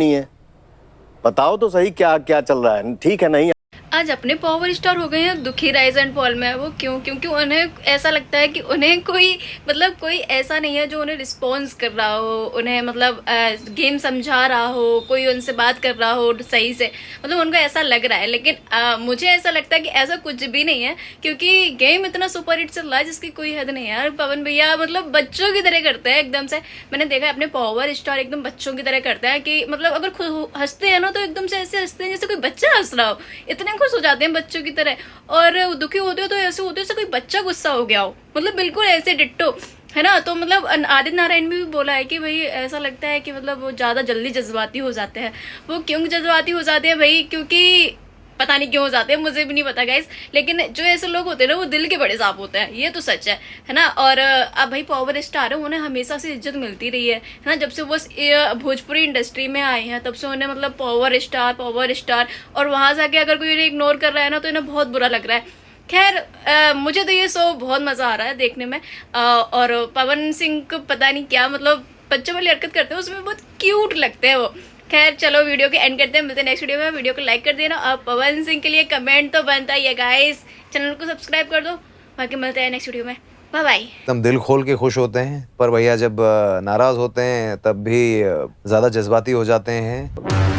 नहीं है, बताओ तो सही क्या क्या चल रहा है। ठीक है, नहीं आज अपने पावर स्टार हो गए हैं दुखी राइज एंड फॉल में। वो क्यों? क्योंकि उन्हें ऐसा लगता है कि उन्हें कोई मतलब कोई ऐसा नहीं है जो उन्हें रिस्पॉन्स कर रहा हो, उन्हें मतलब गेम समझा रहा हो, कोई उनसे बात कर रहा हो सही से, मतलब उनको ऐसा लग रहा है। लेकिन मुझे ऐसा लगता है कि ऐसा कुछ भी नहीं है, क्योंकि गेम इतना सुपर हिट चल रहा है जिसकी कोई हद नहीं है यार। पवन भैया मतलब बच्चों की तरह करते हैं एकदम से। मैंने देखा है अपने पावर स्टार एकदम बच्चों की तरह करते हैं कि मतलब अगर खुद हंसते हैं ना तो एकदम से ऐसे हंसते हैं जैसे कोई बच्चा हंस रहा हो, इतने खुश हो जाते हैं बच्चों की तरह। और दुखी होते हो तो ऐसे होते हो जैसे कोई बच्चा गुस्सा हो गया हो, मतलब बिल्कुल ऐसे डिट्टो, है ना। तो मतलब आदित्य नारायण भी बोला है कि भाई ऐसा लगता है कि मतलब वो ज़्यादा जल्दी जज्बाती हो जाते हैं। वो क्यों जज्बाती हो जाते हैं भाई? क्योंकि पता नहीं क्यों हो जाते हैं, मुझे भी नहीं पता गाइस। लेकिन जो ऐसे लोग होते हैं ना वो दिल के बड़े साफ होते हैं, ये तो सच है ना। और अब भाई पावर स्टार है, उन्हें हमेशा से इज्जत मिलती रही है ना। जब से वो भोजपुरी इंडस्ट्री में आए हैं तब से उन्हें मतलब पावर स्टार। और वहां जाके अगर कोई इन्हें इग्नोर कर रहा है ना तो इन्हें बहुत बुरा लग रहा है। खैर मुझे तो ये शो बहुत मजा आ रहा है देखने में। और पवन सिंह को पता नहीं क्या मतलब बच्चों वाली हरकत करते हैं, उसमें बहुत क्यूट लगते हैं वो। खैर चलो वीडियो के एंड करते हैं, मिलते हैं नेक्स्ट वीडियो में। वीडियो को लाइक कर देना और पवन सिंह के लिए कमेंट तो बनता ही है गाइस। चैनल को सब्सक्राइब कर दो, बाकी मिलते हैं नेक्स्ट वीडियो में। Bye bye. एकदम दिल खोल के खुश होते हैं, पर भैया जब नाराज होते हैं तब भी ज्यादा जज्बाती हो जाते हैं।